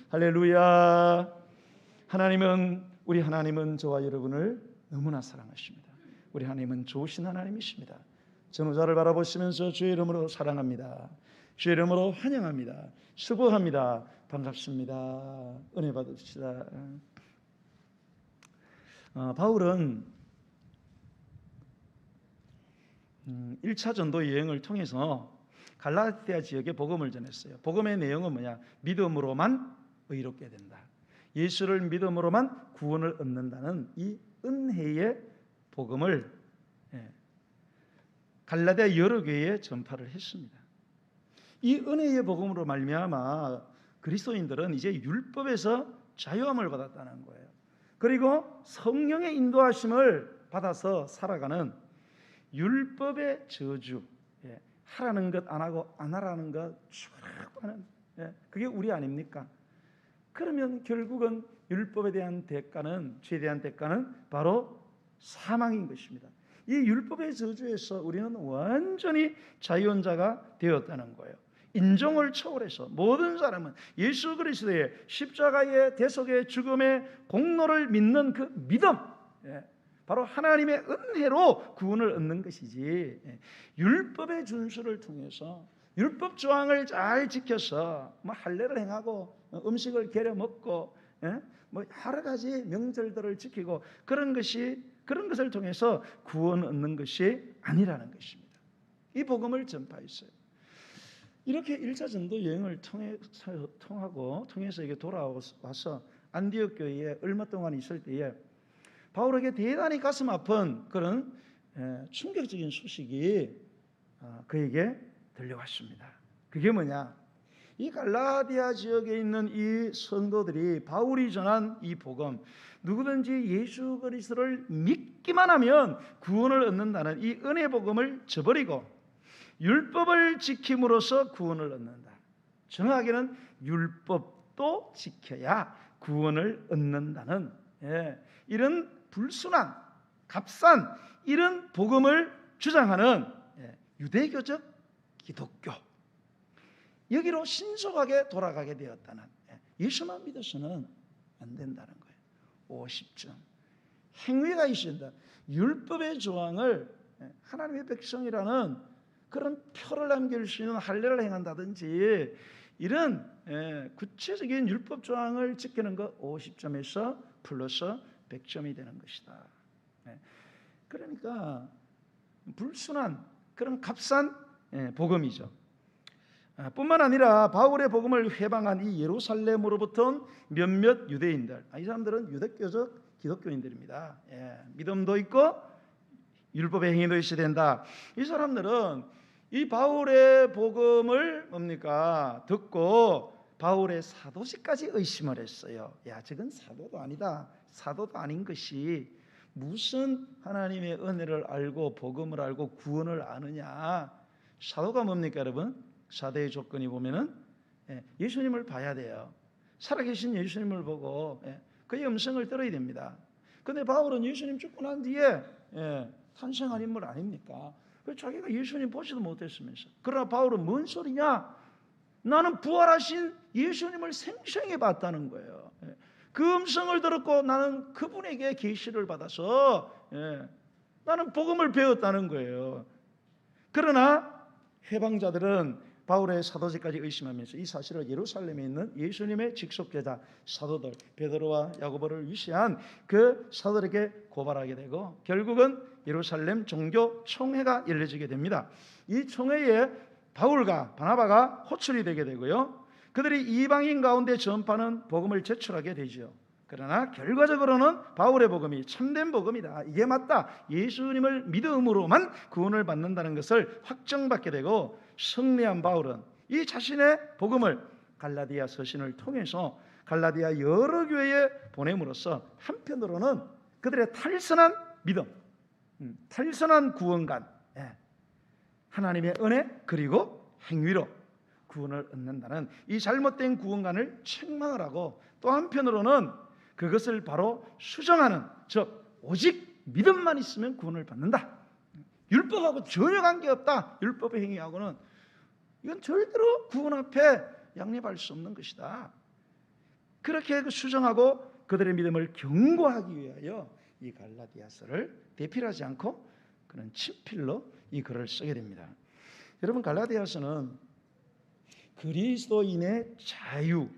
할렐루야. 우리 하나님은 저와 여러분을 너무나 사랑하십니다. 우리 하나님은 좋으신 하나님이십니다. 전우자를 바라보시면서 주의 이름으로 사랑합니다. 주의 이름으로 환영합니다. 수고합니다. 반갑습니다. 은혜 받으시다. 바울은 1차 전도 여행을 통해서 갈라디아 지역에 복음을 전했어요. 복음의 내용은 뭐냐? 믿음으로만 의롭게 된다. 예수를 믿음으로만 구원을 얻는다는 이 은혜의 복음을 갈라디아 여러 교회에 전파를 했습니다. 이 은혜의 복음으로 말미암아 그리스도인들은 이제 율법에서 자유함을 받았다는 거예요. 그리고 성령의 인도하심을 받아서 살아가는 율법의 저주, 하라는 것 안 하고 안 하라는 것 쭉 하는, 그게 우리 아닙니까? 그러면 결국은 율법에 대한 대가는, 죄에 대한 대가는 바로 사망인 것입니다. 이 율법의 저주에서 우리는 완전히 자유원자가 되었다는 거예요. 인종을 초월해서 모든 사람은 예수 그리스도의 십자가의 대속의 죽음의 공로를 믿는 그 믿음, 바로 하나님의 은혜로 구원을 얻는 것이지, 율법의 준수를 통해서 율법 조항을 잘 지켜서 할례를 행하고 음식을 개려 먹고 여러 가지 명절들을 지키고 그런 것을 통해서 구원 얻는 것이 아니라는 것입니다. 이 복음을 전파했어요. 이렇게 1차 전도 여행을 통해서 이게 돌아와서 안디옥 교회에 얼마 동안 있을 때에 바울에게 대단히 가슴 아픈 그런 충격적인 소식이 그에게 들려왔습니다. 그게 뭐냐? 이 갈라디아 지역에 있는 이 성도들이 바울이 전한 이 복음, 누구든지 예수 그리스도를 믿기만 하면 구원을 얻는다는 이 은혜 복음을 저버리고 율법을 지킴으로써 구원을 얻는다. 정확하게는 율법도 지켜야 구원을 얻는다는 이런 불순한, 값싼 이런 복음을 주장하는 유대교적 기독교, 여기로 신속하게 돌아가게 되었다는, 예수만 믿어서는 안 된다는 거예요. 50점 행위가 있어야 된다. 율법의 조항을 하나님의 백성이라는 그런 표를 남길 수 있는 할례를 행한다든지 이런 구체적인 율법 조항을 지키는 것 50점에서 플러스 100점이 되는 것이다. 그러니까 불순한 그런 값싼 복음이죠. 뿐만 아니라 바울의 복음을 회방한 이 예루살렘으로부터 몇몇 유대인들, 이 사람들은 유대교적 기독교인들입니다. 믿음도 있고 율법의 행위도 있어야 된다. 이 사람들은 이 바울의 복음을 듣고 바울의 사도직까지 의심을 했어요. 저건 사도도 아니다. 사도도 아닌 것이 무슨 하나님의 은혜를 알고 복음을 알고 구원을 아느냐. 사도가 뭡니까 여러분? 사도의 조건이 보면은 예수님을 봐야 돼요. 살아계신 예수님을 보고 그의 음성을 들어야 됩니다. 그런데 바울은 예수님 죽고 난 뒤에 탄생한 인물 아닙니까? 자기가 예수님 보지도 못했으면서. 그러나 바울은 뭔 소리냐? 나는 부활하신 예수님을 생생히 봤다는 거예요. 그 음성을 들었고 나는 그분에게 계시를 받아서 나는 복음을 배웠다는 거예요. 그러나 해방자들은 바울의 사도직까지 의심하면서 이 사실을 예루살렘에 있는 예수님의 직속제자 사도들 베드로와 야고보를 위시한 그 사도들에게 고발하게 되고 결국은 예루살렘 종교 총회가 열려지게 됩니다. 이 총회에 바울과 바나바가 호출이 되게 되고요. 그들이 이방인 가운데 전파하는 복음을 제출하게 되죠. 그러나 결과적으로는 바울의 복음이 참된 복음이다. 이게 맞다. 예수님을 믿음으로만 구원을 받는다는 것을 확정받게 되고 승리한 바울은 이 자신의 복음을 갈라디아 서신을 통해서 갈라디아 여러 교회에 보냄으로써 한편으로는 그들의 탈선한 믿음, 탈선한 구원관, 하나님의 은혜 그리고 행위로 구원을 얻는다는 이 잘못된 구원관을 책망을 하고 또 한편으로는 그것을 바로 수정하는, 즉 오직 믿음만 있으면 구원을 받는다. 율법하고 전혀 관계없다. 율법의 행위하고는 이건 절대로 구원 앞에 양립할 수 없는 것이다. 그렇게 수정하고 그들의 믿음을 견고하기 위하여 이 갈라디아서를 대필하지 않고 그는 친필로 이 글을 쓰게 됩니다. 여러분, 갈라디아서는 그리스도인의 자유,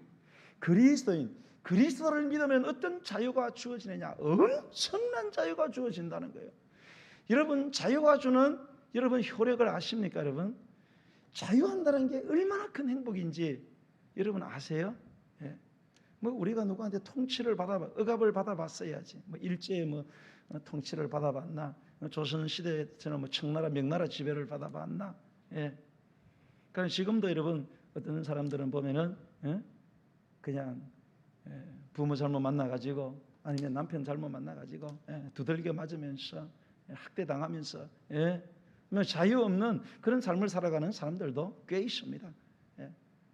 그리스도를 믿으면 어떤 자유가 주어지느냐? 엄청난 자유가 주어진다는 거예요. 여러분, 자유가 주는 여러분 효력을 아십니까? 여러분, 자유한다는 게 얼마나 큰 행복인지 여러분 아세요? 예. 뭐 우리가 누구한테 통치를 억압을 받아봤어야지. 뭐 일제에 뭐 통치를 받아봤나? 조선 시대처럼 뭐 청나라 명나라 지배를 받아봤나? 예. 그러니까 지금도 여러분 어떤 사람들은 보면은 그냥 부모 잘못 만나가지고 아니면 남편 잘못 만나가지고 두들겨 맞으면서 학대 당하면서 자유 없는 그런 삶을 살아가는 사람들도 꽤 있습니다.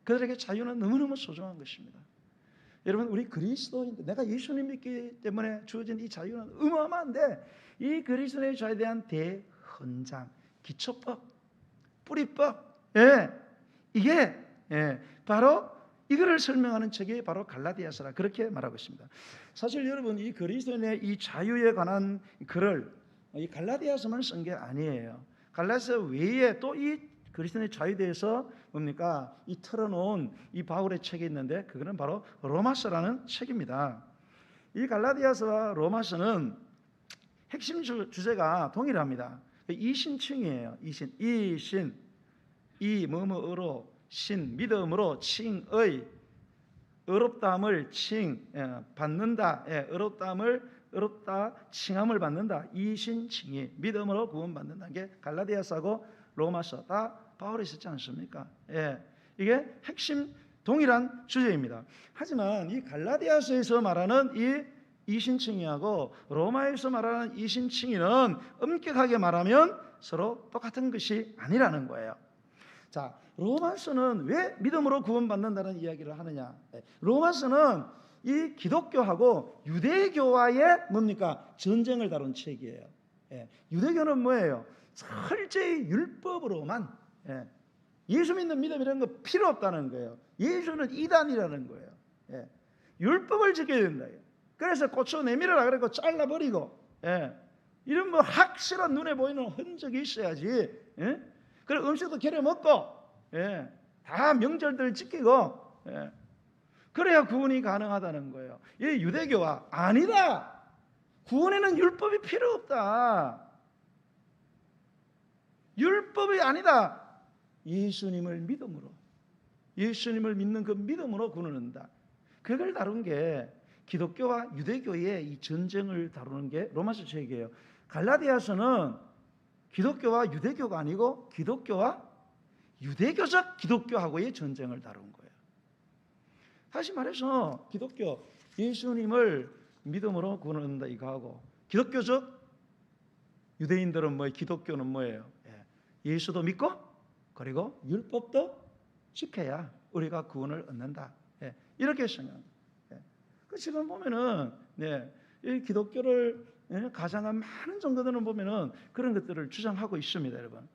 그들에게 자유는 너무너무 소중한 것입니다. 여러분, 우리 그리스도인들, 내가 예수님 믿기 때문에 주어진 이 자유는 어마어마한데, 이 그리스도의 자유에 대한 대헌장, 기초법, 뿌리법, 이게 바로 이거를 설명하는 책이 바로 갈라디아서라, 그렇게 말하고 있습니다. 사실 여러분, 이 그리스도인의 이 자유에 관한 글을 이 갈라디아서만 쓴 게 아니에요. 갈라디아서 외에 또 이 그리스도인의 자유에 대해서 뭡니까? 이 털어놓은 이 바울의 책이 있는데, 그거는 바로 로마서라는 책입니다. 이 갈라디아서와 로마서는 핵심 주제가 동일합니다. 이신칭이에요. 이신, 뭐뭐으로, 신, 믿음으로, 칭의, 의롭다함을 받는다, 의롭다 칭함을 받는다. 이신칭의, 믿음으로 구원받는다는 게 갈라디아서하고 로마서 다 바울이 썼지 않습니까? 이게 핵심 동일한 주제입니다. 하지만 이 갈라디아서에서 말하는 이 이신칭의하고 로마에서 말하는 이신칭의는 엄격하게 말하면 서로 똑같은 것이 아니라는 거예요. 자, 로마서는 왜 믿음으로 구원받는다는 이야기를 하느냐? 로마서는 이 기독교하고 유대교와의 뭡니까? 전쟁을 다룬 책이에요. 유대교는 뭐예요? 철저히 율법으로만, 예수 믿는 믿음 이런 거 필요 없다는 거예요. 예수는 이단이라는 거예요. 율법을 지켜야 된다. 그래서 고쳐 내밀어라 그러고 잘라버리고, 이런 뭐 확실한 눈에 보이는 흔적이 있어야지. 그래 음식도 겨려 먹고, 다 명절들 지키고, 그래야 구원이 가능하다는 거예요. 이 유대교와 아니다. 구원에는 율법이 필요 없다. 율법이 아니다. 예수님을 믿음으로, 예수님을 믿는 그 믿음으로 구원을 얻는다. 그걸 다룬 게 기독교와 유대교의 이 전쟁을 다루는 게 로마서 책이에요. 갈라디아서는 기독교와 유대교가 아니고 기독교와 유대교적 기독교하고의 전쟁을 다룬 거예요. 다시 말해서 기독교, 예수님을 믿음으로 구원을 얻는다 이거하고, 기독교적 유대인들은 뭐예요? 기독교는 뭐예요? 예수도 믿고 그리고 율법도 지켜야 우리가 구원을 얻는다. 이렇게 생각합니다. 지금 보면은 이 기독교를 가장한 많은 정도들은 보면은 그런 것들을 주장하고 있습니다, 여러분.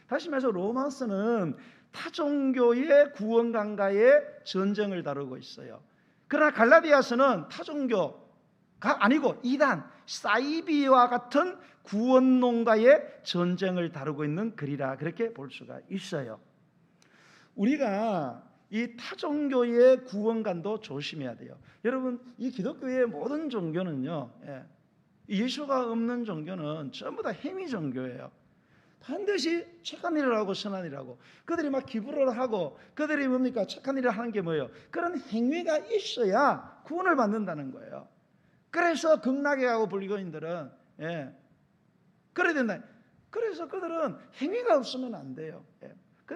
다시 말해서 로마서는 타종교의 구원관과의 전쟁을 다루고 있어요. 그러나 갈라디아서는 타종교가 아니고 이단, 사이비와 같은 구원론과의 전쟁을 다루고 있는 글이라 그렇게 볼 수가 있어요. 우리가 이 타종교의 구원관도 조심해야 돼요. 여러분, 이 기독교의 모든 종교는요, 예수가 없는 종교는 전부 다 행위 종교예요. 반드시 착한 일을 하고 선한 일을 하고, 그들이 막 기부를 하고, 그들이 뭡니까? 착한 일을 하는 게 뭐예요? 그런 행위가 있어야 구원을 받는다는 거예요. 그래서 극락에하고 불교인들은 그래야 된다. 그래서 그들은 행위가 없으면 안 돼요.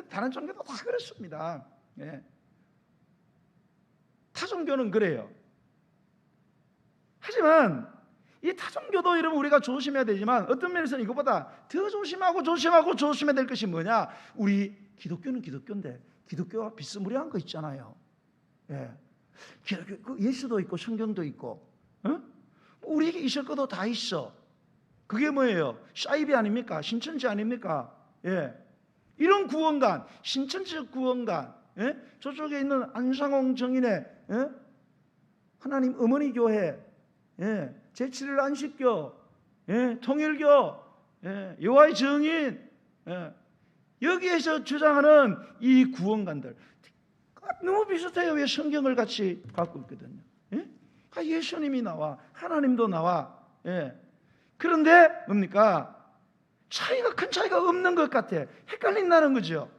다른 종교도 다 그렇습니다. 타종교는 그래요. 하지만 이 타종교도 여러분 우리가 조심해야 되지만, 어떤 면에서는 이것보다 더 조심해야 될 것이 뭐냐? 우리 기독교는 기독교인데 기독교와 비스무리한 거 있잖아요. 예수도 있고 성경도 있고, 우리에게 있을 것도 다 있어. 그게 뭐예요? 사이비 아닙니까? 신천지 아닙니까? 이런 구원관, 신천지적 구원관, 저쪽에 있는 안상홍 정인의 하나님 어머니 교회, 제7일 안식교, 통일교, 여호와의 증인, 여기에서 주장하는 이 구원관들 너무 비슷해요. 왜 성경을 같이 갖고 있거든요. 예수님이 나와, 하나님도 나와. 그런데 뭡니까? 큰 차이가 없는 것 같아. 헷갈린다는 거죠.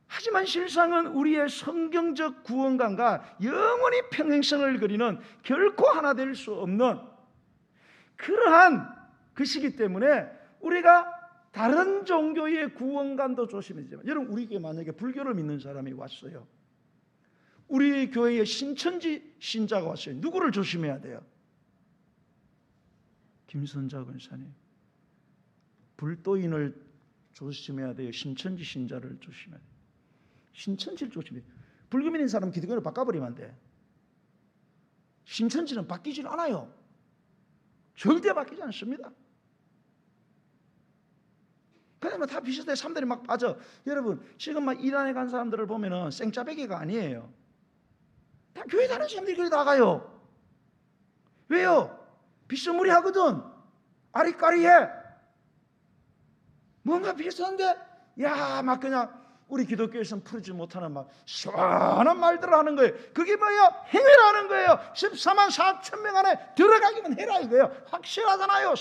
하지만 실상은 우리의 성경적 구원관과 영원히 평행성을 그리는 결코 하나 될 수 없는 그러한 것이기 때문에 우리가 다른 종교의 구원관도 조심해야죠. 여러분, 우리 교회 만약에 불교를 믿는 사람이 왔어요. 우리 교회에 신천지 신자가 왔어요. 누구를 조심해야 돼요? 김선자 권사님. 불도인을 조심해야 돼요? 신천지 신자를 조심해야 돼요? 신천지를 조심해야 돼요. 불교 믿는 사람 기독교를 바꿔버리면 안 돼. 신천지는 바뀌질 않아요. 절대 바뀌지 않습니다. 그냥 다 비슷해. 사람들이 막 빠져. 여러분, 지금 막 이단에 간 사람들을 보면은 생짜배기가 아니에요. 다 교회 다니는 사람들이 그래 나가요. 왜요? 비스무리하거든. 아리까리해. 뭔가 비슷한데, 막 그냥 우리 기독교에서는 풀지 못하는 막 시원한 말들을 하는 거예요. 그게 뭐예요? 행위라는 거예요. 14만 4천 명 안에 들어가기만 해라 이거예요. 확실하잖아요.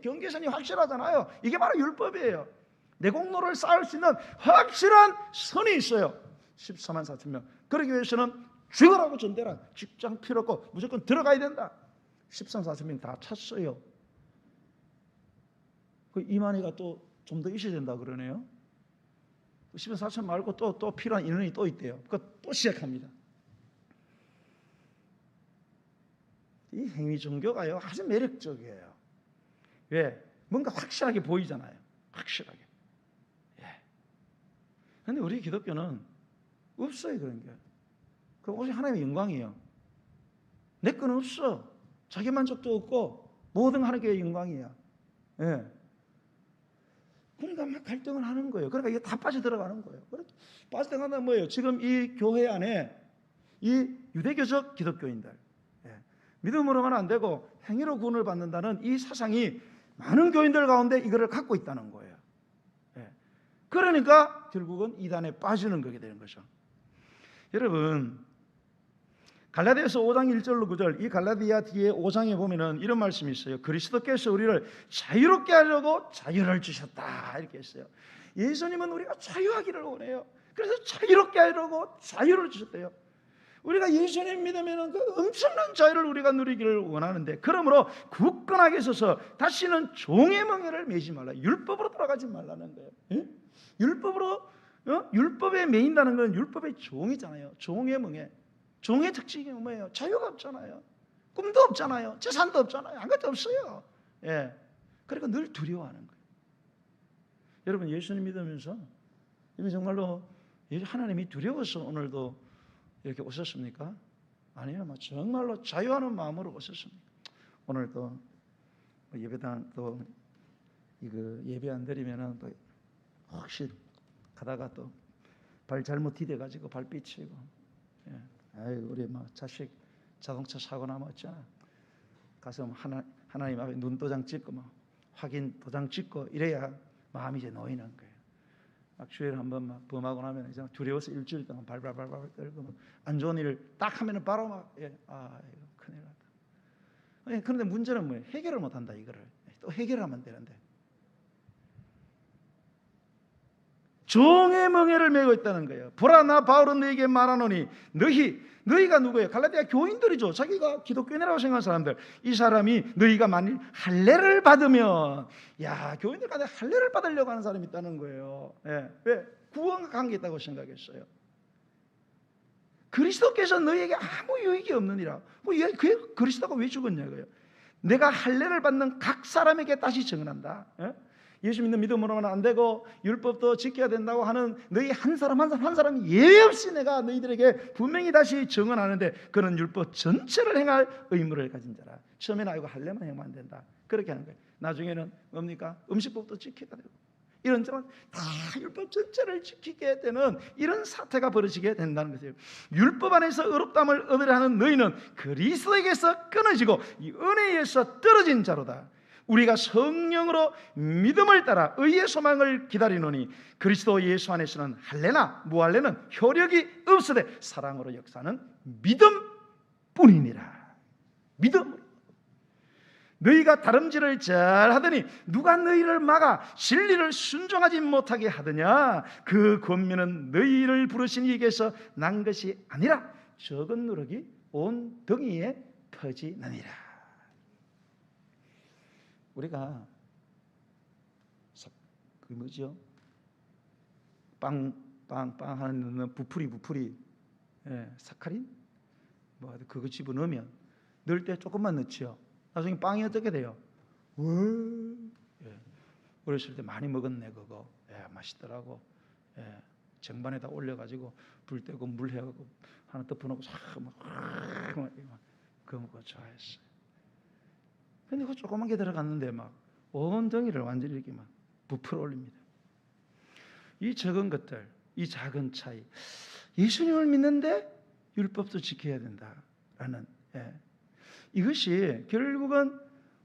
경계선이 확실하잖아요. 이게 바로 율법이에요. 내공로를 쌓을 수 있는 확실한 선이 있어요. 14만 4천 명. 그러기 위해서는 죽으라고 전대라. 직장 필요 없고 무조건 들어가야 된다. 13, 4천 명 다 찼어요. 그 이만희가 또 좀 더 있어야 된다 그러네요. 10만 4천 말고 또 필요한 인원이 또 있대요. 또 시작합니다. 이 행위 종교가요 아주 매력적이에요. 왜? 뭔가 확실하게 보이잖아요. 확실하게. 그런데 우리 기독교는 없어요 그런 게. 그 오직 하나님의 영광이에요. 내 건 없어. 자기 만족도 없고 모든 하나님의 영광이야. 그러니까 막 갈등을 하는 거예요. 그러니까 이게 다 빠져들어가는 거예요. 빠져들어간다는 뭐예요? 지금 이 교회 안에 이 유대교적 기독교인들, 믿음으로만 안 되고 행위로 구원을 받는다는 이 사상이 많은 교인들 가운데 이거를 갖고 있다는 거예요. 그러니까 결국은 이단에 빠지는 거게 되는 거죠. 여러분, 갈라디아서 5장 1절로 9절, 이 갈라디아 뒤에 5장에 보면은 이런 말씀이 있어요. 그리스도께서 우리를 자유롭게 하려고 자유를 주셨다 이렇게 했어요. 예수님은 우리가 자유하기를 원해요. 그래서 자유롭게 하려고 자유를 주셨대요. 우리가 예수님 믿으면은 그 엄청난 자유를 우리가 누리기를 원하는데, 그러므로 굳건하게 서서 다시는 종의 멍에를 매지 말라. 율법으로 돌아가지 말라는 거예요. 율법에 매인다는 건 율법의 종이잖아요. 종의 멍에. 종의 특징이 뭐예요? 자유가 없잖아요. 꿈도 없잖아요. 재산도 없잖아요. 아무것도 없어요. 그러니까 늘 두려워하는 거예요. 여러분, 예수님 믿으면서 정말로 하나님이 두려워서 오늘도 이렇게 오셨습니까? 아니요. 정말로 자유하는 마음으로 오셨습니다. 오늘도 예배당 또 이거 예배 안 드리면은 또 혹시 가다가 또 발 잘못 디뎌가지고 발 삐치고, 우리 자식 자동차 사고 나면 어쩌나 가서 하나님 앞에 눈도장 찍고 확인 도장 찍고 이래야 마음이 이제 놓이는 거예요. 주일에 한번 범하고 나면 이제 두려워서 일주일 동안 발발발발 떨고 안 좋은 일을 딱 하면은 바로 이거 큰일 났다. 그런데 문제는 뭐예요? 해결을 못 한다. 이거를 또 해결하면 되는데 종의 멍에를 메고 있다는 거예요. 보라, 나 바울은 너에게 말하노니 너희가 누구예요? 갈라디아 교인들이죠. 자기가 기독교인이라고 생각하는 사람들. 이 사람이 너희가 만일 할례를 받으면, 교인들 가운데 할례를 받으려고 하는 사람이 있다는 거예요. 왜? 구원과 관계 있다고 생각했어요. 그리스도께서 너희에게 아무 유익이 없느니라. 그리스도가 왜 죽었냐고요? 내가 할례를 받는 각 사람에게 다시 증언한다. 예수 믿는 믿음으로는 안 되고 율법도 지켜야 된다고 하는 너희 한 사람 한 사람 예외 없이 내가 너희들에게 분명히 다시 증언하는데, 그는 율법 전체를 행할 의무를 가진 자라. 처음에는 할례만 행하면 안 된다. 그렇게 하는 거예요. 나중에는 뭡니까? 음식법도 지켜야 되고 이런저런 다 율법 전체를 지키게 되는 이런 사태가 벌어지게 된다는 것이에요. 율법 안에서 의롭다함을 얻으려 하는 너희는 그리스도에게서 끊어지고 이 은혜에서 떨어진 자로다. 우리가 성령으로 믿음을 따라 의의 소망을 기다리노니 그리스도 예수 안에서는 할례나 무할례는 효력이 없으되 사랑으로 역사하는 믿음뿐이니라. 믿음. 너희가 다름질을 잘 하더니 누가 너희를 막아 진리를 순종하지 못하게 하더냐? 그 권면은 너희를 부르신 이에게서 난 것이 아니라 적은 누룩이 온 덩이에 퍼지느니라. 우리가 그 뭐죠? 빵 하는 부풀이 사카린 뭐 그거 집어넣으면 넣을 때 조금만 넣지요. 나중에 빵이 어떻게 돼요? 어렸을 때 많이 먹었네 그거. 맛있더라고. 쟁반에다 올려가지고 불 떼고 물 해가지고 하나 덮어놓고 그거 먹고 좋아했어요. 근데 그 조그만 게 들어갔는데 막 온 덩이를 완전히 이렇게 막 부풀어 올립니다. 이 적은 것들, 이 작은 차이, 예수님을 믿는데 율법도 지켜야 된다라는 이것이 결국은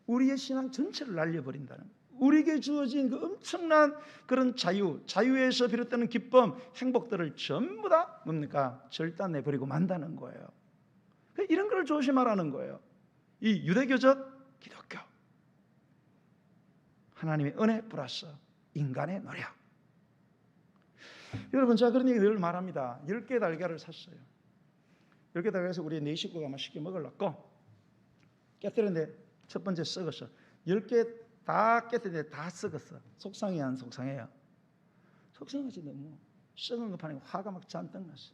우리의 신앙 전체를 날려버린다는 거예요. 우리에게 주어진 그 엄청난 그런 자유에서 비롯되는 기쁨, 행복들을 전부 다 뭡니까? 절단내버리고 만다는 거예요. 이런 걸 조심하라는 거예요. 이 유대교적 기독교, 하나님의 은혜 플러스 인간의 노력. 여러분, 제가 그런 얘기 늘 말합니다. 10개 달걀을 샀어요. 10개 달걀에서 우리 4식구가 맛있게 먹으려고 깨뜨렸는데 첫 번째 썩었어. 10개 다 깨뜨렸는데 다 썩었어. 속상해요, 안 속상해요? 속상하지. 너무 썩은 거 파니까 화가 막 잔뜩 났어.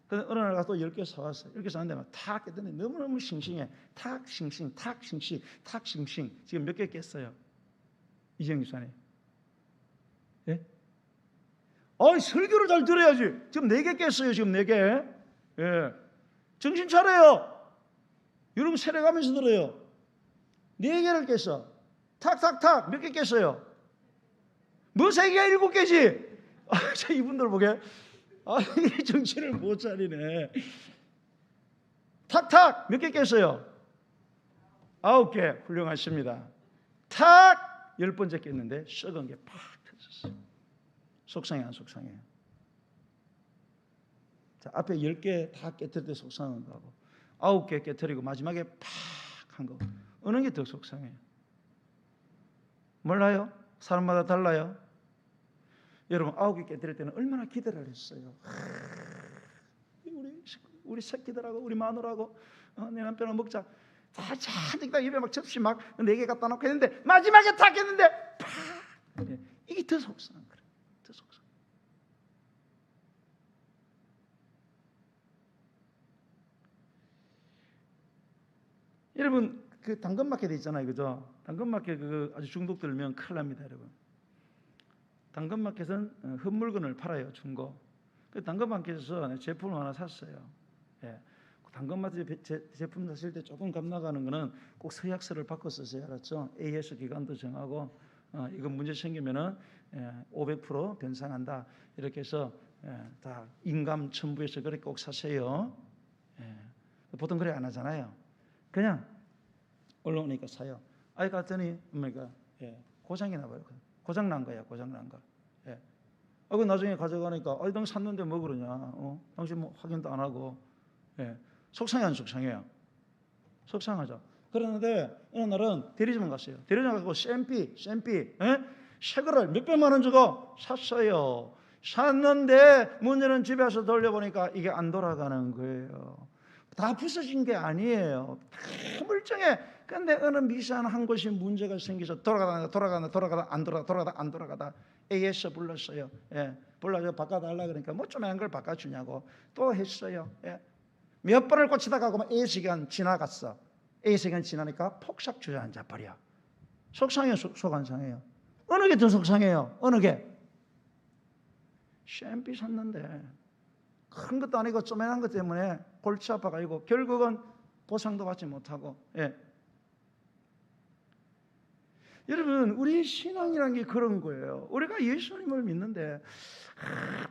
그래서 어느 날 가서 또 10개 사왔어요. 10개 사왔는데 막 탁 깼더니 너무너무 싱싱해. 탁 싱싱, 탁 싱싱, 탁 싱싱. 지금 몇 개 깼어요? 이정희 사님. 예? 설교를 잘 들어야지. 지금 4개 깼어요. 지금 4개. 정신 차려요. 여러분 세례가면서 들어요. 4개를 깼어. 탁탁탁 몇 개 깼어요? 뭐 3개 7개지? 자, 이분들 보게. 정신을 못 차리네. 탁탁 몇 개 깼어요? 9개. 훌륭하십니다. 탁 10번째 깼는데 썩은 게 팍 터졌어요. 속상해 안 속상해요? 자, 앞에 10개 다 깨뜨릴 때 속상한 거하고 9개 깨뜨리고 마지막에 팍 한 거, 어느 게 더 속상해요? 몰라요? 사람마다 달라요. 여러분 9개 깨뜨릴 때는 얼마나 기대를 했어요. 우리 새끼들하고 우리 마누라하고 내 남편하고 먹자. 다 잔뜩 다 입에 막 접시 막 4개 갖다 놓고 했는데 마지막에 다 깼는데 팍! 이게 더 속상한 거예요. 더 속상. 여러분 그 당근마켓 있잖아요, 그죠? 당근마켓 그 아주 중독 들면 큰일 납니다, 여러분. 당근마켓은 헛물건을 팔아요, 중고. 그 당근마켓에서 제품을 하나 샀어요. 당근마켓 제품 사실 때 조금 값 나가는 거는 꼭 서약서를 바꿔 쓰세요, 알았죠? AS 기간도 정하고 이거 문제 생기면은 500% 변상한다. 이렇게 해서 다 인감 첨부해서 그렇게 꼭 사세요. 보통 그래 안 하잖아요. 그냥 올라오니까 사요. 아이 갔더니 고장이 나버렸거든. 고장 난 거야, 고장 난 거. 그 나중에 가져가니까 당 샀는데 뭐 그러냐? 당신 뭐 확인도 안 하고. 속상해 안 속상해요? 속상하죠. 그러는데 어느 날은 대리점 갔어요. 대리점 가서 샘피 새 거를 몇백만 원 주고 샀어요. 샀는데 문제는 집에 와서 돌려보니까 이게 안 돌아가는 거예요. 다 부서진 게 아니에요. 다 멀쩡해. 근데 어느 미세한 한 곳이 문제가 생겨서 돌아가다 안 돌아가다 AS 불렀어요. 불러서 바꿔달라 그러니까 뭐 좀 한 걸 바꿔주냐고 또 했어요. 몇 번을 고치다가 A시간 지나갔어. A시간 지나니까 폭삭 주저앉아 버려. 속상해요, 속 안 상해요? 어느 게 더 속상해요? 어느 게? 샴피 샀는데 큰 것도 아니고 쪼매난 것 때문에 골치 아파가지고 결국은 보상도 받지 못하고. 여러분, 우리 신앙이라는 게 그런 거예요. 우리가 예수님을 믿는데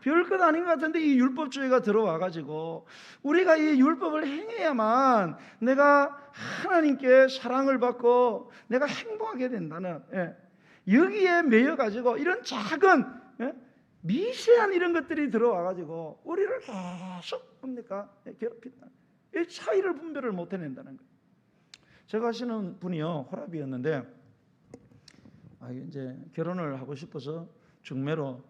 별것 아닌 것 같은데 이 율법주의가 들어와가지고 우리가 이 율법을 행해야만 내가 하나님께 사랑을 받고 내가 행복하게 된다는, 여기에 매여가지고 이런 작은 미세한 이런 것들이 들어와가지고 우리를 계속 뭡니까? 괴롭힌다. 이 차이를 분별을 못 해낸다는 거예요. 제가 아시는 분이요, 호랍이었는데 이제 결혼을 하고 싶어서 중매로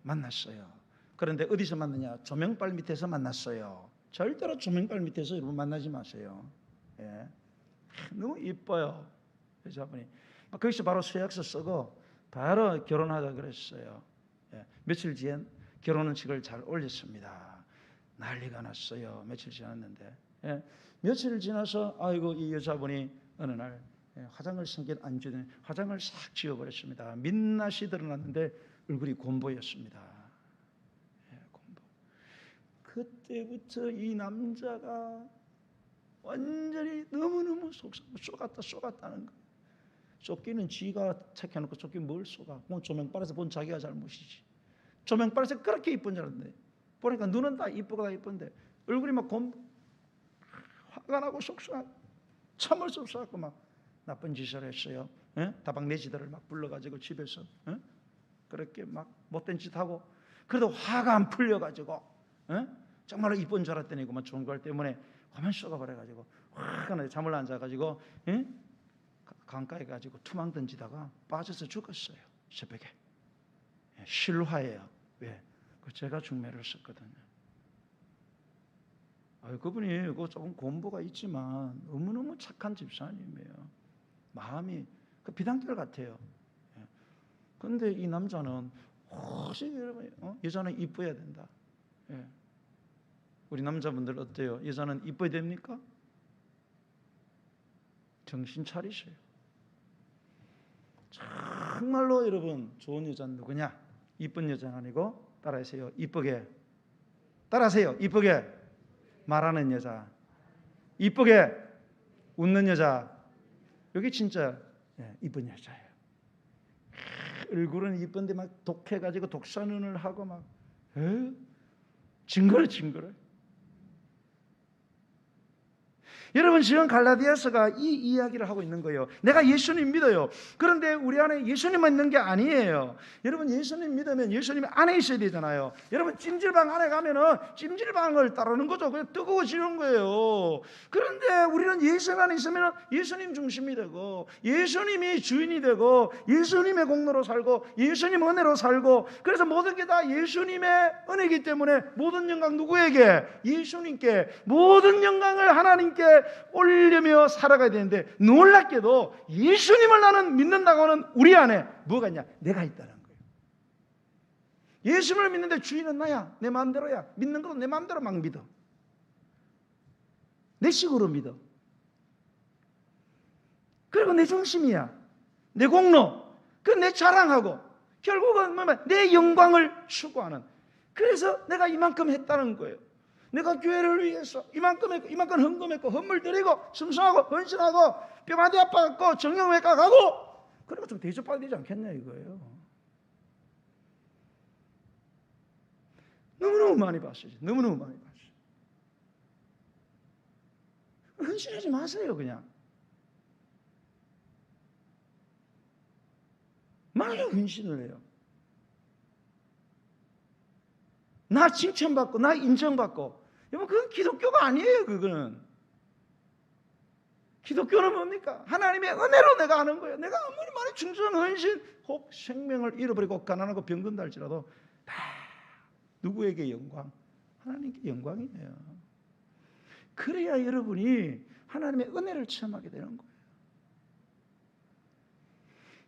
만났어요. 그런데 어디서 만나냐? 조명빨 밑에서 만났어요. 절대로 조명빨 밑에서 여러분 만나지 마세요. 너무 이뻐요, 여자분이. 거기서 바로 서약서 쓰고 바로 결혼하자 그랬어요. 며칠 뒤에 결혼식을 잘 올렸습니다. 난리가 났어요. 며칠 지났는데 며칠 지나서 아이고 이 여자분이 어느 날 화장을 신경 안 주더니 화장을 싹 지워버렸습니다. 민낯이 드러났는데 얼굴이 곰보였습니다. 곰보. 그때부터 이 남자가 완전히 너무너무 쏘갔다는 거예요. 쫓기는 지가 택해놓고 쫓기는 뭘 쏘가? 조명빨에서 본 자기가 잘못이지. 조명빨에서 그렇게 이쁜 줄 알았는데 보니까 눈은 다 이쁘고 다 이쁜데 얼굴이 막 화가 나고 속상하고 참을 수 없어갖고 막 나쁜 짓을 했어요. 다방 내지들을 막 불러가지고 집에서 그렇게 막 못된 짓 하고, 그래도 화가 안 풀려가지고 정말로 이쁜 줄 알았더니 그만 좋은 걸 때문에 화면 쏘가버려가지고 화가 나서 잠을 안 자가지고 강가에 가지고 투망 던지다가 빠져서 죽었어요. 새벽에. 실화예요. 왜? 제가 중매를 썼거든요. 그분이 그 조금 공부가 있지만 너무너무 착한 집사님이에요. 마음이 비단결 같아요. 그런데 이 남자는 혹시 여러분 여자는 이뻐야 된다. 우리 남자분들 어때요? 여자는 이뻐야 됩니까? 정신 차리세요. 정말로 여러분 좋은 여자는 누구냐? 이쁜 여자는 아니고 따라하세요. 이쁘게. 따라하세요. 이쁘게 말하는 여자. 이쁘게 웃는 여자. 여기 진짜 이쁜 여자예요. 얼굴은 이쁜데 막 독해가지고 독사눈을 하고 막 징그러. 여러분 지금 갈라디아서가 이 이야기를 하고 있는 거예요. 내가 예수님 믿어요. 그런데 우리 안에 예수님만 있는 게 아니에요. 여러분 예수님 믿으면 예수님 안에 있어야 되잖아요. 여러분 찜질방 안에 가면은 찜질방을 따르는 거죠. 그냥 뜨거워지는 거예요. 그런데 우리는 예수 안에 있으면 예수님 중심이 되고 예수님이 주인이 되고 예수님의 공로로 살고 예수님 은혜로 살고, 그래서 모든 게 다 예수님의 은혜이기 때문에 모든 영광 누구에게? 예수님께. 모든 영광을 하나님께 올리며 살아가야 되는데 놀랍게도 예수님을 나는 믿는다고 하는 우리 안에 뭐가 있냐? 내가 있다는 거예요. 예수님을 믿는데 주인은 나야. 내 마음대로야. 믿는 것도 내 마음대로 막 믿어. 내 식으로 믿어. 그리고 내 중심이야. 내 공로. 그 내 자랑하고 결국은 내 영광을 추구하는. 그래서 내가 이만큼 했다는 거예요. 내가 교회를 위해서 이만큼 했고 이만큼 헌금했고 헌물 드리고 순수하고 헌신하고 뼈마디 아파갖고 정형외과 가고 그리고 좀 대접받아야 되지 않겠냐 이거예요. 너무너무 많이 봤어요. 너무너무 많이 봤어요. 헌신하지 마세요. 그냥 말로 헌신을 해요. 나 칭찬받고 나 인정받고. 여러분 그건 기독교가 아니에요. 그거는 기독교는 뭡니까? 하나님의 은혜로 내가 하는 거예요. 내가 아무리 많이 충성 헌신 혹 생명을 잃어버리고 가난하고 병든다 할지라도 다 누구에게 영광? 하나님께 영광이에요. 그래야 여러분이 하나님의 은혜를 체험하게 되는 거예요.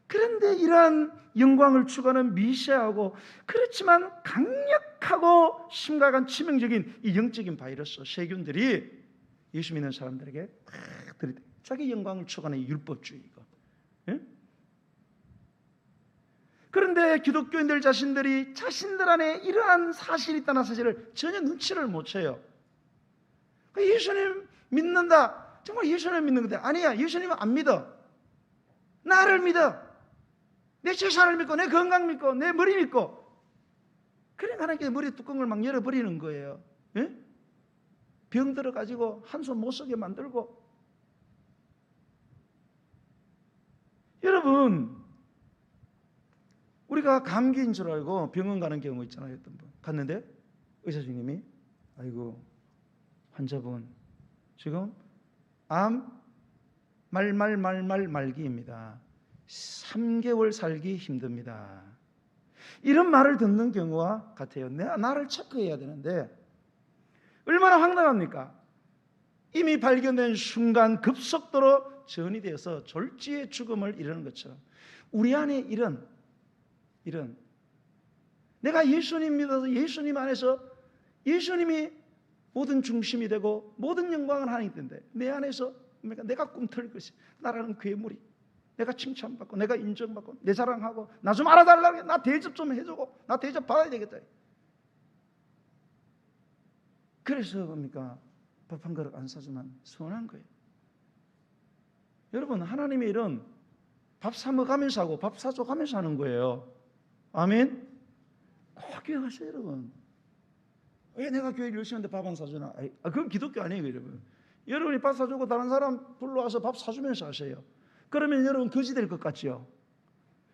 그런데 이러한 영광을 추구하는 미세하고 그렇지만 강력하고 심각한 치명적인 이 영적인 바이러스 세균들이 예수 믿는 사람들에게 자기 영광을 추구하는 이 율법주의가. 그런데 기독교인들 자신들이 자신들 안에 이러한 사실이 있다는 사실을 전혀 눈치를 못 채요. 예수님 믿는다. 정말 예수님 믿는 건데 아니야. 예수님은 안 믿어. 나를 믿어. 내 재산을 믿고 내 건강 믿고 내 머리 믿고. 그러니까 하나님께 머리 뚜껑을 막 열어버리는 거예요. 예? 병 들어가지고 한숨 못 쉬게 만들고. 여러분, 우리가 감기인 줄 알고 병원 가는 경우 있잖아요. 어떤 분 갔는데 의사 선생님이 아이고 환자분 지금 암 말기입니다. 3개월 살기 힘듭니다. 이런 말을 듣는 경우와 같아요. 나를 체크해야 되는데 얼마나 황당합니까? 이미 발견된 순간 급속도로 전이 되어서 졸지의 죽음을 이루는 것처럼 우리 안에 이런 내가 예수님 믿어서 예수님 안에서 예수님이 모든 중심이 되고 모든 영광은 하나님 텐데 내 안에서 내가 꿈틀 것이 나라는 괴물이 내가 칭찬받고 내가 인정받고 내 자랑하고 나 좀 알아달라고 나 대접 좀 해주고 나 대접 받아야 되겠다. 그래서 뭡니까? 밥 한 그릇 안 사주면 서운한 거예요. 여러분 하나님의 일은 밥 사 먹으면서 하고 밥 사줘가면서 하는 거예요. 아멘. 꼭 기억하세요 여러분. 왜 내가 교회 열심히 하는데 밥 안 사주나? 그건 기독교 아니에요 여러분. 여러분이 밥 사주고 다른 사람 불러와서 밥 사주면서 하세요. 그러면 여러분 거지 될 것 같죠?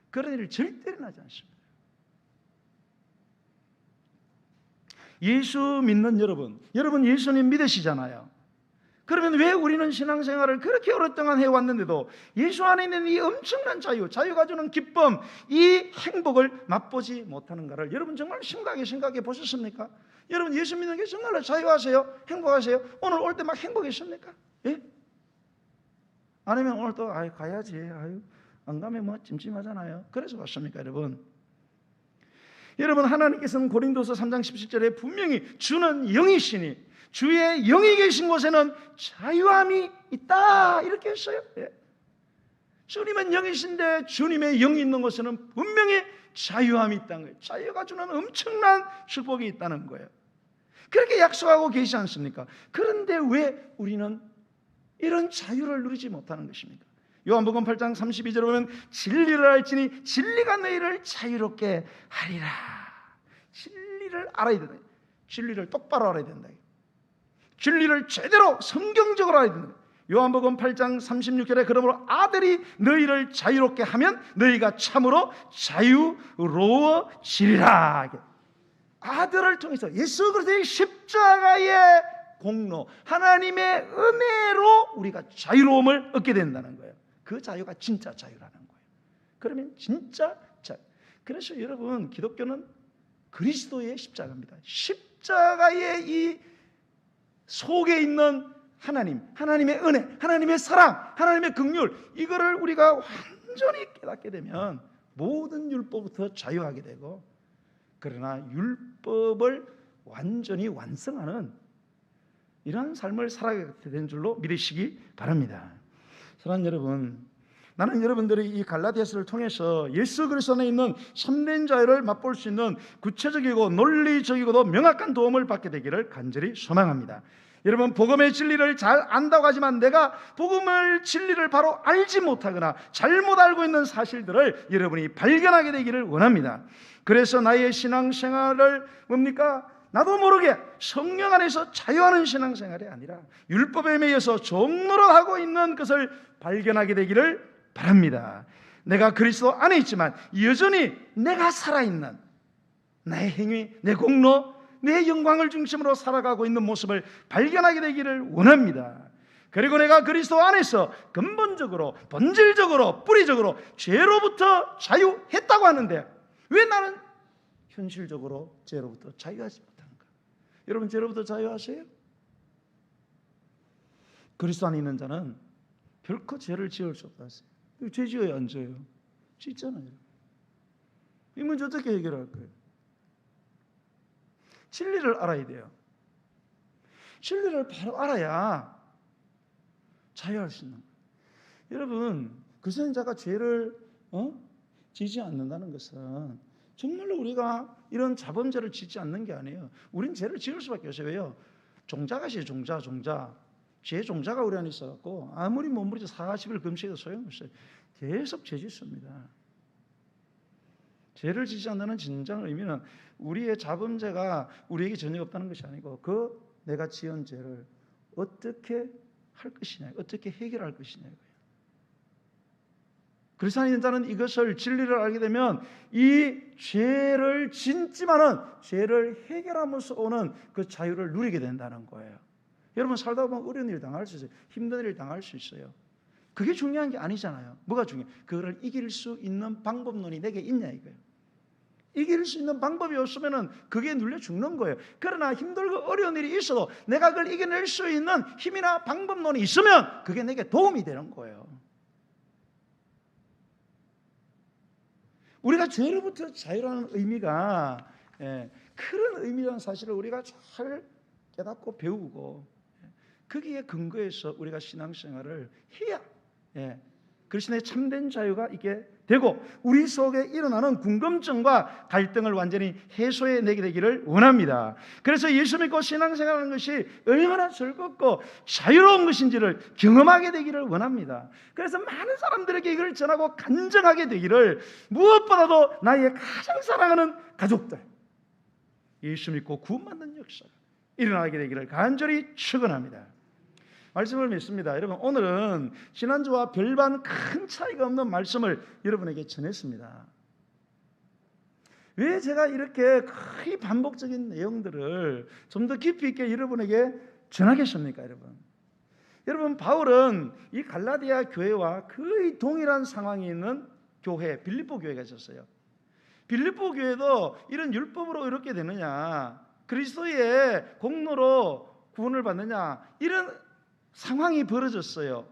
그런 일을 절대로 하지 않습니다. 예수 믿는 여러분 예수님 믿으시잖아요. 그러면 왜 우리는 신앙생활을 그렇게 오랫동안 해왔는데도 예수 안에 있는 이 엄청난 자유가 주는 기쁨, 이 행복을 맛보지 못하는가를 여러분 정말 심각하게 생각해 보셨습니까? 여러분 예수 믿는 게 정말로 자유하세요? 행복하세요? 오늘 올 때 막 행복했습니까? 예? 아니면 오늘 또 가야지 안 가면 뭐 찜찜하잖아요. 그래서 왔습니까 여러분? 여러분 하나님께서는 고린도서 3장 17절에 분명히 주는 영이시니 주의 영이 계신 곳에는 자유함이 있다 이렇게 했어요. 예. 주님은 영이신데 주님의 영이 있는 곳에는 분명히 자유함이 있다는 거예요. 자유가 주는 엄청난 축복이 있다는 거예요. 그렇게 약속하고 계시지 않습니까? 그런데 왜 우리는 이런 자유를 누리지 못하는 것입니까? 요한복음 8장 32절에 보면 진리를 알지니 진리가 너희를 자유롭게 하리라. 진리를 알아야 된다. 진리를 똑바로 알아야 된다. 진리를 제대로 성경적으로 알아야 된다. 요한복음 8장 36절에 그러므로 아들이 너희를 자유롭게 하면 너희가 참으로 자유로워지리라. 아들을 통해서 예수 그리스도의 십자가의 공로, 하나님의 은혜로 우리가 자유로움을 얻게 된다는 거예요. 그 자유가 진짜 자유라는 거예요. 그러면 진짜 자유. 그래서 여러분 기독교는 그리스도의 십자가입니다. 십자가의 이 속에 있는 하나님, 하나님의 은혜, 하나님의 사랑, 하나님의 긍휼, 이거를 우리가 완전히 깨닫게 되면 모든 율법부터 자유하게 되고, 그러나 율법을 완전히 완성하는 이러한 삶을 살아가게 된 줄로 믿으시기 바랍니다. 사랑하는 여러분, 나는 여러분들이 이 갈라디아서를 통해서 예수 그리스도 안에 있는 참된 자유를 맛볼 수 있는 구체적이고 논리적이고도 명확한 도움을 받게 되기를 간절히 소망합니다. 여러분 복음의 진리를 잘 안다고 하지만 내가 복음의 진리를 바로 알지 못하거나 잘못 알고 있는 사실들을 여러분이 발견하게 되기를 원합니다. 그래서 나의 신앙생활을 뭡니까? 나도 모르게 성령 안에서 자유하는 신앙생활이 아니라 율법에 매여서 종노릇하고 있는 것을 발견하게 되기를 바랍니다. 내가 그리스도 안에 있지만 여전히 내가 살아있는 나의 행위, 내 공로, 내 영광을 중심으로 살아가고 있는 모습을 발견하게 되기를 원합니다. 그리고 내가 그리스도 안에서 근본적으로 본질적으로 뿌리적으로 죄로부터 자유했다고 하는데 왜 나는 현실적으로 죄로부터 자유하지 못하는가? 여러분 죄로부터 자유하세요? 그리스도 안에 있는 자는 결코 죄를 지을 수 없다 했어요. 죄 지어야 안 져요? 짓잖아요. 이 문제 어떻게 해결할 거예요? 진리를 알아야 돼요. 진리를 바로 알아야 자유할 수 있는 거예요. 여러분 그선자가 죄를 지지 않는다는 것은 정말로 우리가 이런 자범죄를 짓지 않는 게 아니에요. 우린 죄를 지을 수밖에 없어요. 왜요? 종자가시에요. 종자. 죄 종자가 우리 안에 있어갖고 아무리 몸부림쳐 40일 금식해도 소용없어요. 계속 죄 짓습니다. 죄를 짓지 않는 진정한 의미는 우리의 자범죄가 우리에게 전혀 없다는 것이 아니고 그 내가 지은 죄를 어떻게 할 것이냐, 어떻게 해결할 것이냐고요. 그리스도인인 자는 이것을 진리를 알게 되면 이 죄를 짓지만은 죄를 해결하면서 오는 그 자유를 누리게 된다는 거예요. 여러분 살다 보면 어려운 일 당할 수 있어요. 힘든 일 당할 수 있어요. 그게 중요한 게 아니잖아요. 뭐가 중요해? 그거를 이길 수 있는 방법론이 내게 있냐 이거예요. 이길 수 있는 방법이 없으면은 그게 눌려 죽는 거예요. 그러나 힘들고 어려운 일이 있어도 내가 그걸 이겨낼 수 있는 힘이나 방법론이 있으면 그게 내게 도움이 되는 거예요. 우리가 죄로부터 자유라는 의미가 그런 의미라는 사실을 우리가 잘 깨닫고 배우고 거기에 근거해서 우리가 신앙생활을 해야 그리스도의 참된 자유가 있게 되고 우리 속에 일어나는 궁금증과 갈등을 완전히 해소해내게 되기를 원합니다. 그래서 예수 믿고 신앙생활하는 것이 얼마나 즐겁고 자유로운 것인지를 경험하게 되기를 원합니다. 그래서 많은 사람들에게 이걸 전하고 간증하게 되기를, 무엇보다도 나의 가장 사랑하는 가족들, 예수 믿고 구원받는 역사가 일어나게 되기를 간절히 축원합니다. 말씀을 믿습니다. 여러분, 오늘은 지난주와 별반 큰 차이가 없는 말씀을 여러분에게 전했습니다. 왜 제가 이렇게 거의 반복적인 내용들을 좀 더 깊이 있게 여러분에게 전하겠습니까? 여러분, 바울은 이 갈라디아 교회와 거의 동일한 상황이 있는 교회, 빌립보 교회가 있었어요. 빌립보 교회도 이런 율법으로 이렇게 되느냐, 그리스도의 공로로 구원을 받느냐, 이런 상황이 벌어졌어요.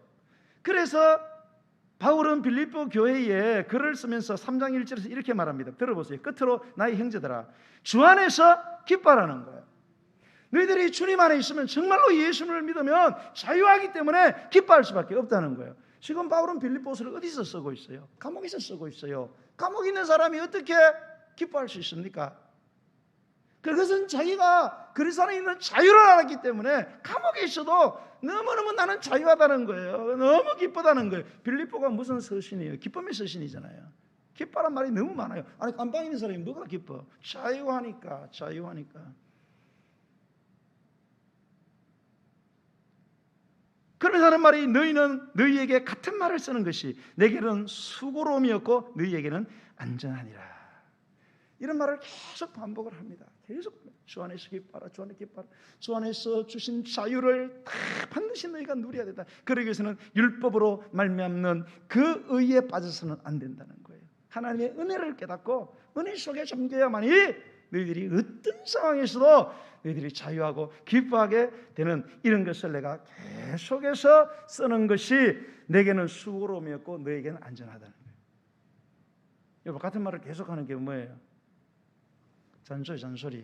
그래서 바울은 빌립보 교회에 글을 쓰면서 3장 1절에서 이렇게 말합니다. 들어보세요. 끝으로 나의 형제들아, 주 안에서 기뻐하라는 거예요. 너희들이 주님 안에 있으면, 정말로 예수님을 믿으면 자유하기 때문에 기뻐할 수밖에 없다는 거예요. 지금 바울은 빌립보서를 어디서 쓰고 있어요? 감옥에서 쓰고 있어요. 감옥에 있는 사람이 어떻게 기뻐할 수 있습니까? 그것은 자기가 그리스도 안에 있는 자유를 알았기 때문에 감옥에 있어도 너무너무 나는 자유하다는 거예요. 너무 기쁘다는 거예요. 빌립보가 무슨 서신이에요? 기쁨의 서신이잖아요. 기뻐란 말이 너무 많아요. 아니, 감방에 있는 사람이 뭐가 기뻐? 자유하니까. 그러면서 하는 말이, 너희는 너희에게 같은 말을 쓰는 것이 내게는 수고로움이었고 너희에게는 안전하니라. 이런 말을 계속 반복을 합니다. 계속 주 안에서 기뻐하라, 주 안에 기뻐하라. 주 안에서 주신 자유를 다 반드시 너희가 누려야 된다. 그러기 위해서는 율법으로 말미암는 그 의에 빠져서는 안 된다는 거예요. 하나님의 은혜를 깨닫고 은혜 속에 잠겨야만이 너희들이 어떤 상황에서도 너희들이 자유하고 기뻐하게 되는, 이런 것을 내가 계속해서 쓰는 것이 내게는 수고로움이었고 너희에게는 안전하다는 거예요. 여러분, 같은 말을 계속하는 게 뭐예요? 잔소리.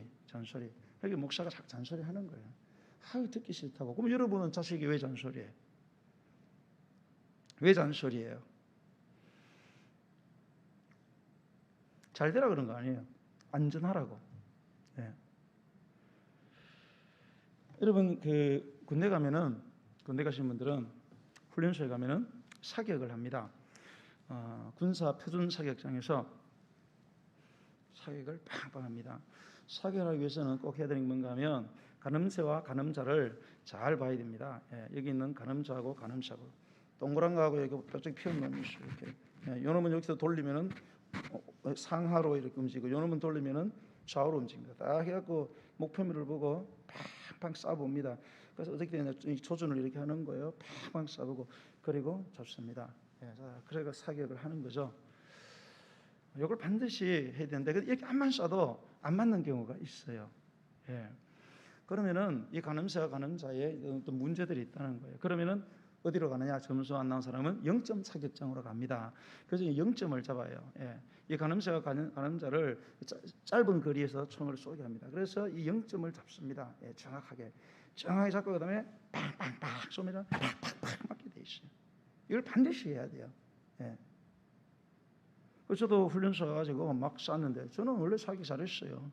여기 목사가 자꾸 잔소리 하는 거예요. 아유, 듣기 싫다고. 그럼 여러분은 자식이 왜 잔소리해요? 왜 잔소리해요? 잘 되라 그런 거 아니에요. 안전하라고. 네. 여러분, 그 군대 가신 분들은 훈련소에 가면은 사격을 합니다. 군사 표준 사격장에서 사격을 팡팡 합니다. 사격하기 위해서는 꼭 해야 되는 게 뭔가 하면 가늠쇠와 가늠자를 잘 봐야 됩니다. 여기 있는 가늠자하고 가늠자고, 동그란 거하고 이렇게 뾰족히 피어놓는 것이 이렇게. 요놈은 여기서 돌리면은 상하로 이렇게 움직이고, 요놈은 돌리면은 좌우로 움직입니다. 딱 해갖고 목표물을 보고 팡팡 쏴봅니다. 그래서 어떻게 되냐, 조준을 이렇게 하는 거예요. 팡팡 쏴보고, 그리고 잡습니다. 자, 그래서 사격을 하는 거죠. 이걸 반드시 해야 되는데 이렇게 한만 쏴도 안 맞는 경우가 있어요. 그러면은 이 가늠쇠와 가늠자에 어떤 문제들이 있다는 거예요. 그러면은 어디로 가느냐? 점수 안 나온 사람은 0점 사격장으로 갑니다. 그래서 0점을 잡아요. 이 가늠쇠와 가늠자를 짧은 거리에서 총을 쏘게 합니다. 그래서 이 0점을 잡습니다. 정확하게 잡고 그다음에 팡팡팡 쏘면 팍팍팍 맞게 돼 있어요. 이걸 반드시 해야 돼요. 저도 훈련소 가가지고 막 쐈는데 저는 원래 사기 잘했어요.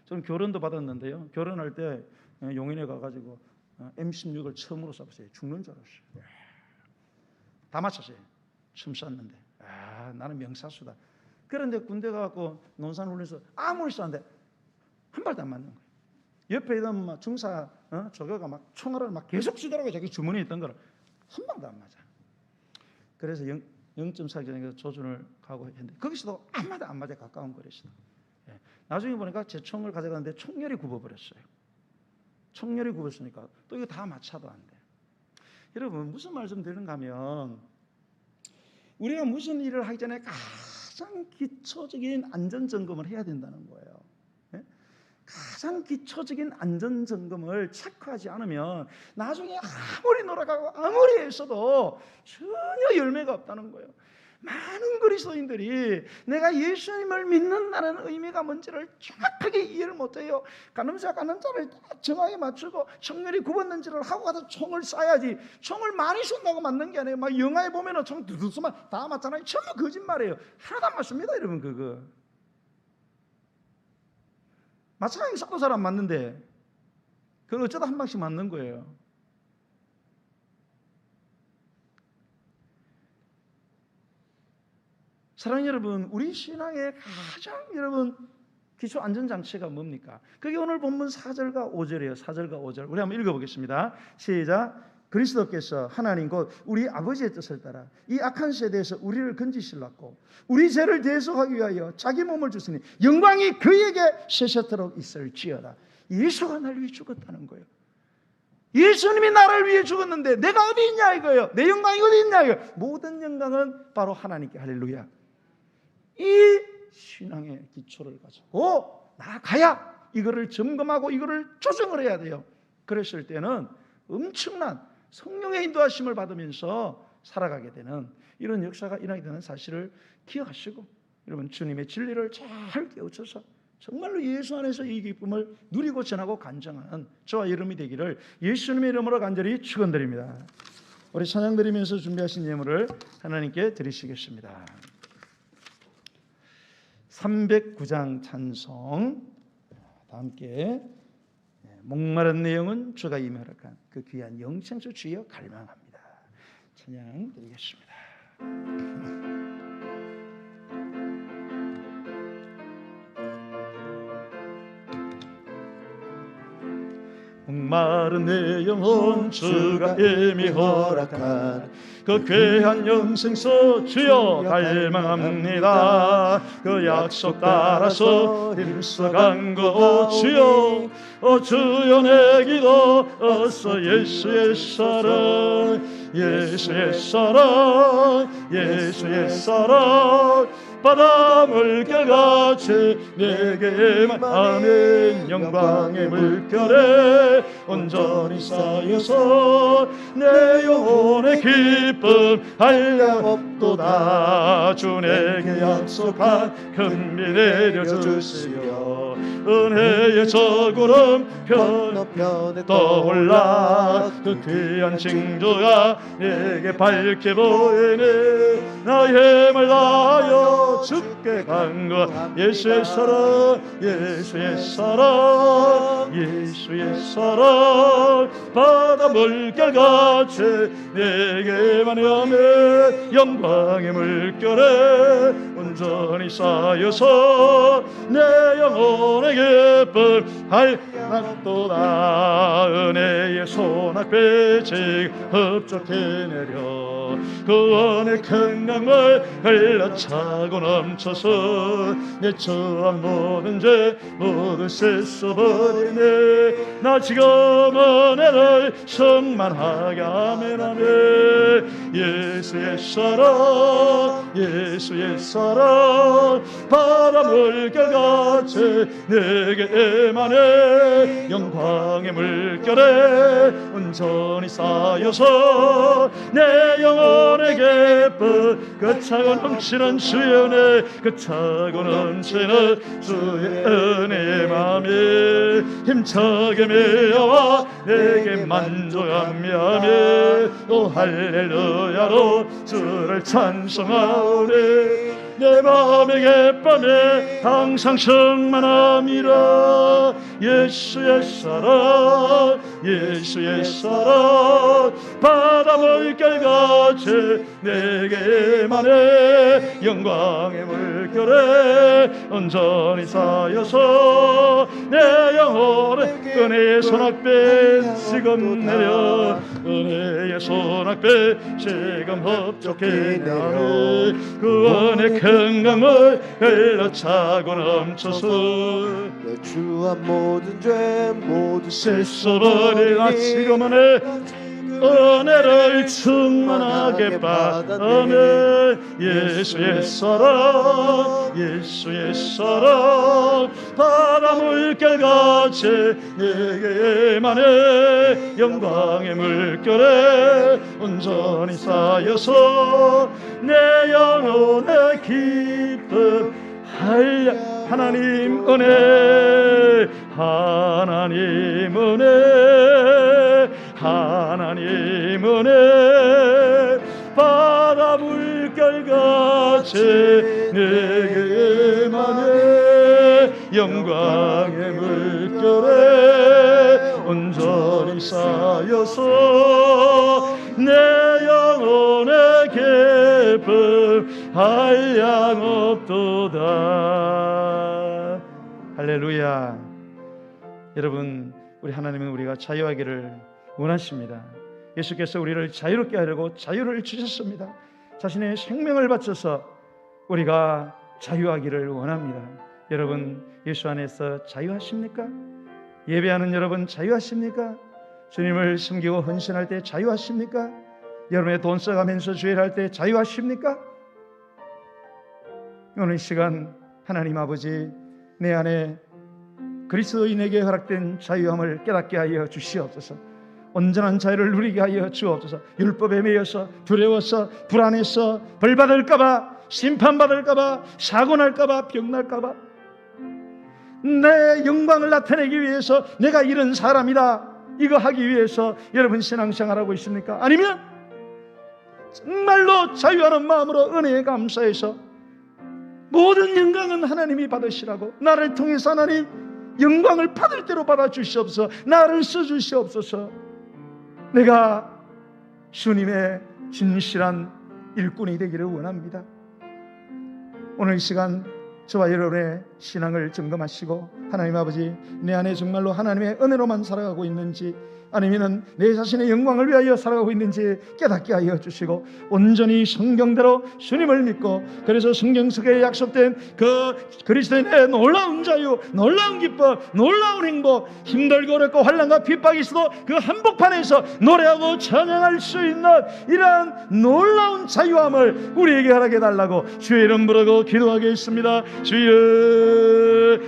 저는 교련도 받았는데요. 교련할 때 용인에 가가지고 M16을 처음으로 쏴봤어요. 죽는 줄 알았어요. 다 맞췄어요. 처음 쐈는데 나는 명사수다. 그런데 군대 가고 논산훈련소 아무리 쐈는데 한 발도 안 맞는 거예요. 옆에 있던 막 중사 조교가 막 총알을 막 계속 쏘더라고요. 자기 주머니에 있던 거를. 한 방도 안 맞아. 그래서 0.4km 조준을 가고 했는데 거기서도 아무도 안 맞아. 가까운 거리에서도. 나중에 보니까 제 총을 가져갔는데 총열이 굽어버렸어요. 총열이 굽었으니까 또 이거 다 맞춰도 안 돼. 여러분 무슨 말씀 드리는가 하면 우리가 무슨 일을 하기 전에 가장 기초적인 안전점검을 해야 된다는 거예요. 가장 기초적인 안전점검을 체크하지 않으면 나중에 아무리 놀아가고 아무리 했어도 전혀 열매가 없다는 거예요. 많은 그리스도인들이 내가 예수님을 믿는다는 의미가 뭔지를 정확하게 이해를 못해요. 가늠자가 가늠자를 정확히 맞추고 총열이 굽었는지를 하고 가서 총을 쏴야지. 총을 많이 쏜다고 맞는 게 아니에요. 막 영화에 보면은 총 두둑 쏘면 다 맞잖아요. 전부 거짓말이에요. 하나도 안 맞습니다, 여러분. 그거 마찬가지로 쏴도 잘 안 맞는데 그걸 어쩌다 한 방씩 맞는 거예요. 사랑하는 여러분, 우리 신앙의 가장 여러분 기초 안전장치가 뭡니까? 그게 오늘 본문 4절과 5절이에요. 4절과 5절 우리 한번 읽어보겠습니다. 시작. 그리스도께서 하나님 곧 우리 아버지의 뜻을 따라 이 악한 세대에서 우리를 건지시려고 우리 죄를 대속하기 위하여 자기 몸을 주시니 영광이 그에게 세세토록 있을지어다. 예수가 나를 위해 죽었다는 거예요. 예수님이 나를 위해 죽었는데 내가 어디 있냐 이거예요. 내 영광이 어디 있냐 이거예요. 모든 영광은 바로 하나님께. 할렐루야. 이 신앙의 기초를 가지고 나아가야 이거를 점검하고 이거를 조정을 해야 돼요. 그랬을 때는 엄청난 성령의 인도하심을 받으면서 살아가게 되는 이런 역사가 일어나게 되는 사실을 기억하시고 여러분 주님의 진리를 잘 깨우쳐서 정말로 예수 안에서 이 기쁨을 누리고 전하고 간증하는 저와 여러분이 되기를 예수님의 이름으로 간절히 축원드립니다. 우리 찬양 드리면서 준비하신 예물을 하나님께 드리시겠습니다. 309장 찬송 다 함께 목마른 내용은 주가 임하락한 그 귀한 영생수 주여 갈망합니다. 찬양 드리겠습니다. 목마른 내 영혼 주가 임히 허락한 그 귀한 영생수 주여 갈망합니다. 그 약속 따라서 힘써 간거 주여 주여 내 기도 어서 예수의 사랑 예수의 사랑 예수의 사랑 바다 물결같이 내게만 아멘 영광의 물결에 온전히 쌓여서 내 영혼의 기쁨 한량없도다. 주 내게 약속한 큰비 내려주시오. 은혜의 저구름 편에 떠올라 그 귀한 징조가 내게 밝게 보이네. 나의 힘을 다하여 주께 간거 예수의 사랑 예수의 사랑 예수의 사랑 바다 물결같이 내게만 하면 영광의 물결에 온전히 쌓여서 내 영혼의 기쁨 한량없도다. 은혜의 소낙배 흡족해 내려 그 원의 큰 강물 흘러차고 넘쳐서 내 처한 모든 죄 모두 씻어버리네. 나 지금 은혜를 성만하게 아멘 아멘. 예수의 사랑 예수의 사랑 바다 물결같이 내게 임하네. 영광의 물결에 온전히 쌓여서 내 영혼의 기쁨 그 차고 넘치는 주의 은혜 그 차고 넘치는 주의 은혜의 맘이 힘차게 메어와 내게 만족하며 또 할렐루야로 주를 찬송하오네. 내 밤에 갯밤에 항상 충만함이라. 예수의 사랑 예수의 사랑 바다 물결같이 내게 임하네. 영광의 물결에 온전히 쌓여서 내 영혼에 은혜의 소낙배 지금 내려. 은혜의 소낙배 지금 흡족히 내려. 구원의 큰 강물 흘러차고 넘쳐서 내 주한 모든 죄 모두 씻어버리라. 지금은 은혜를 충만하게 받아내. 예수의 사랑 예수의 사랑 바다 물결같이 내게 임하네. 영광의 물결에 온전히 쌓여서 내 영혼의 기쁨 하나님 은혜 하나님 은혜 하나님 은혜 바다 물결같이 내게 임하네. 영광의 물결에 온전히 쌓여서 내 영혼의 기쁨 한량없도다. 할렐루야. 여러분, 우리 하나님은 우리가 자유하기를 원하십니다. 예수께서 우리를 자유롭게 하려고 자유를 주셨습니다. 자신의 생명을 바쳐서 우리가 자유하기를 원합니다. 여러분, 예수 안에서 자유하십니까? 예배하는 여러분 자유하십니까? 주님을 섬기고 헌신할 때 자유하십니까? 여러분의 돈 써가면서 주일을 할 때 자유하십니까? 오늘 시간 하나님 아버지, 내 안에 그리스도인에게 허락된 자유함을 깨닫게 하여 주시옵소서. 온전한 자유를 누리게 하여 주옵소서. 율법에 매여서 두려워서 불안해서 벌받을까봐, 심판받을까봐, 사고날까봐, 병날까봐, 내 영광을 나타내기 위해서 내가 이런 사람이다 이거 하기 위해서 여러분 신앙생활하고 있습니까? 아니면 정말로 자유하는 마음으로 은혜에 감사해서 모든 영광은 하나님이 받으시라고, 나를 통해서 하나님 영광을 받을 대로 받아주시옵소서. 나를 써주시옵소서. 내가 주님의 진실한 일꾼이 되기를 원합니다. 오늘 이 시간 저와 여러분의 신앙을 점검하시고, 하나님 아버지, 내 안에 정말로 하나님의 은혜로만 살아가고 있는지, 아니면 내 자신의 영광을 위하여 살아가고 있는지 깨닫게 하여 주시고, 온전히 성경대로 주님을 믿고, 그래서 성경 속에 약속된 그 그리스도인의 놀라운 자유, 놀라운 기쁨, 놀라운 행복, 힘들고 어렵고 환난과 핍박이 있어도 그 한복판에서 노래하고 찬양할 수 있는 이러한 놀라운 자유함을 우리에게 허락해 달라고 주의 이름 부르고 기도하겠습니다. 주여